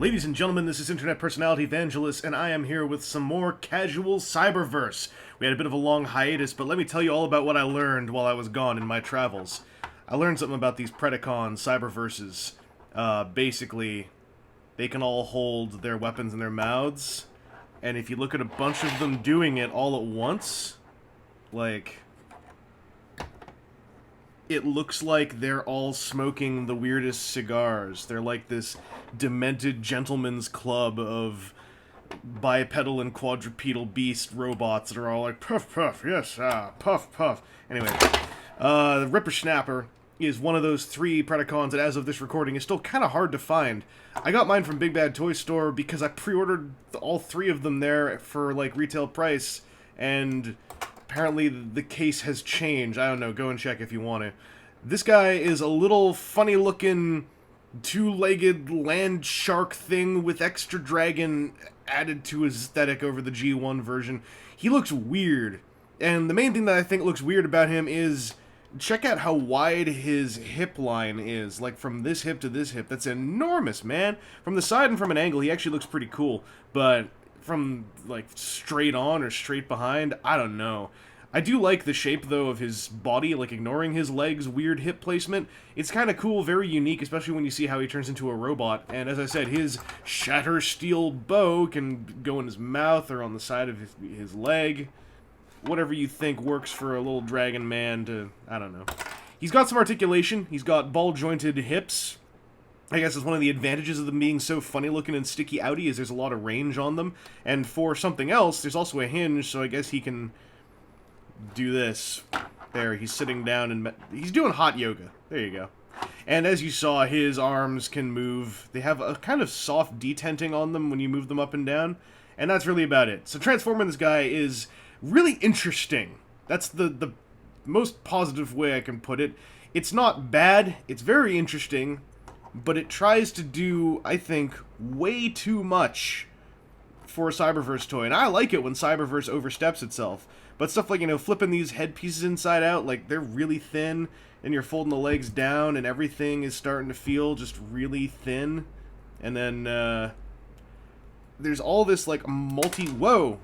Ladies and gentlemen, this is internet personality Vangelus, and I am here with some more casual cyberverse. We had a bit of a long hiatus, but let me tell you all about what I learned while I was gone in my travels. I learned something about these Predacons, cyberverses. Basically, they can all hold their weapons in their mouths, and if you look at a bunch of them doing it all at once, like, it looks like they're all smoking the weirdest cigars. They're like this demented gentleman's club of bipedal and quadrupedal beast robots that are all like, puff, puff, yes, puff, puff. Anyway, the Rippersnapper is one of those three Predacons that, as of this recording, is still kind of hard to find. I got mine from Big Bad Toy Store because I pre-ordered all three of them there for, like, retail price, and apparently the case has changed. I don't know, go and check if you want to. This guy is a little funny-looking, two-legged land shark thing with extra dragon added to his aesthetic over the G1 version. He looks weird, and the main thing that I think looks weird about him is, check out how wide his hip line is. Like, from this hip to this hip. That's enormous, man. From the side and from an angle, he actually looks pretty cool. But from, like, straight on or straight behind, I don't know. I do like the shape, though, of his body, like, ignoring his legs' weird hip placement. It's kind of cool, very unique, especially when you see how he turns into a robot. And as I said, his shatter steel bow can go in his mouth or on the side of his leg. Whatever you think works for a little dragon man to, I don't know. He's got some articulation. He's got ball-jointed hips. I guess it's one of the advantages of them being so funny-looking and sticky-outy is there's a lot of range on them. And for something else, there's also a hinge, so I guess he can do this. There, he's sitting down and he's doing hot yoga. There you go. And as you saw, his arms can move. They have a kind of soft detenting on them when you move them up and down. And that's really about it. So transforming this guy is really interesting. That's the most positive way I can put it. It's not bad, it's very interesting, but it tries to do, I think, way too much for a Cyberverse toy. And I like it when Cyberverse oversteps itself. But stuff like, you know, flipping these headpieces inside out, like, they're really thin, and you're folding the legs down, and everything is starting to feel just really thin. And then, there's all this, like, whoa!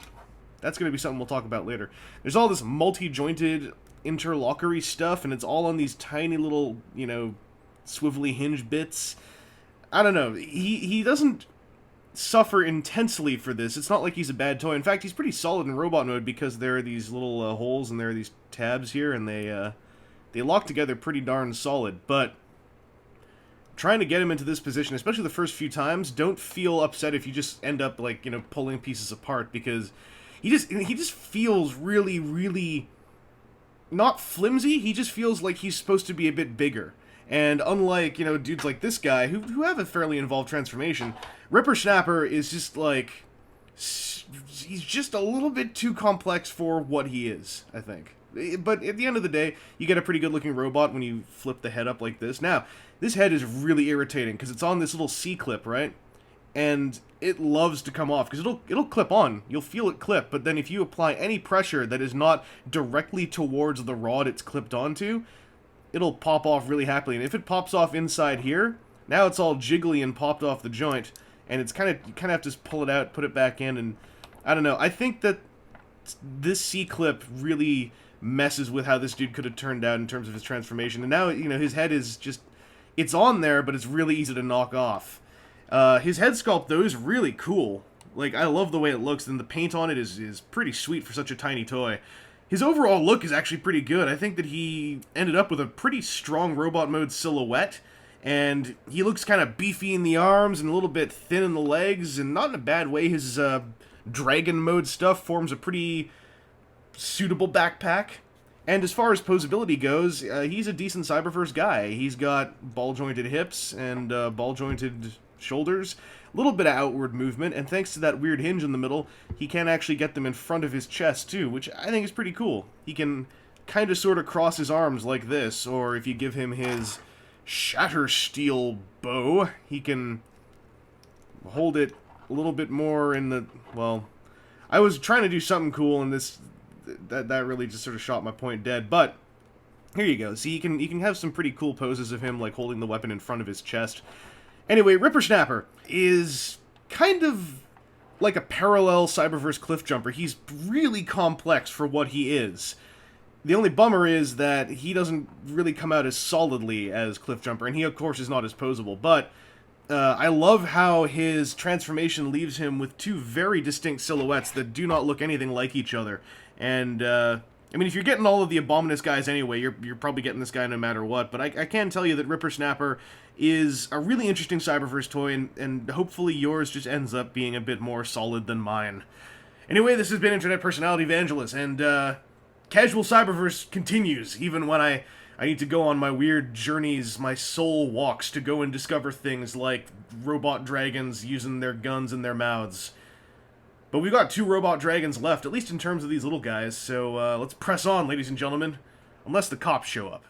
That's going to be something we'll talk about later. There's all this multi-jointed, interlockery stuff, and it's all on these tiny little, you know, swivelly hinge bits. I don't know. He doesn't suffer intensely for this. It's not like he's a bad toy. In fact, he's pretty solid in robot mode because there are these little holes and there are these tabs here, and they lock together pretty darn solid. But trying to get him into this position, especially the first few times, don't feel upset if you just end up, like, you know, pulling pieces apart, because he just feels really, really not flimsy. He just feels like he's supposed to be a bit bigger. And unlike, you know, dudes like this guy, who have a fairly involved transformation, Rippersnapper is just, like, he's just a little bit too complex for what he is, I think. But at the end of the day, you get a pretty good-looking robot when you flip the head up like this. Now, this head is really irritating, because it's on this little C-clip, right? And it loves to come off, because it'll clip on. You'll feel it clip, but then if you apply any pressure that is not directly towards the rod it's clipped onto, it'll pop off really happily. And if it pops off inside here, now it's all jiggly and popped off the joint, and it's you kind of have to just pull it out, put it back in, and I don't know. I think that this C-clip really messes with how this dude could have turned out in terms of his transformation. And now, you know, his head is just, it's on there, but it's really easy to knock off. His head sculpt, though, is really cool. Like, I love the way it looks, and the paint on it is pretty sweet for such a tiny toy. His overall look is actually pretty good. I think that he ended up with a pretty strong robot mode silhouette, and he looks kind of beefy in the arms and a little bit thin in the legs, and not in a bad way. His dragon mode stuff forms a pretty suitable backpack. And as far as posability goes, he's a decent Cyberverse guy. He's got ball-jointed hips and ball-jointed shoulders, a little bit of outward movement, and thanks to that weird hinge in the middle, he can actually get them in front of his chest too, which I think is pretty cool. He can kind of sort of cross his arms like this, or if you give him his shatter steel bow, he can hold it a little bit more in the, well, I was trying to do something cool, and that really just sort of shot my point dead, but here you go. See, you can have some pretty cool poses of him, like holding the weapon in front of his chest. Anyway, Rippersnapper is kind of like a parallel Cyberverse Cliffjumper. He's really complex for what he is. The only bummer is that he doesn't really come out as solidly as Cliffjumper, and he, of course, is not as posable. But I love how his transformation leaves him with two very distinct silhouettes that do not look anything like each other. And, I mean, if you're getting all of the Abominnit guys anyway, you're probably getting this guy no matter what. But I can tell you that Rippersnapper is a really interesting Cyberverse toy, and hopefully yours just ends up being a bit more solid than mine. Anyway, this has been Internet Personality Vangelus, and, Casual Cyberverse continues, even when I need to go on my weird journeys, my soul walks to go and discover things like robot dragons using their guns in their mouths. But we've got 2 robot dragons left, at least in terms of these little guys, so let's press on, ladies and gentlemen, unless the cops show up.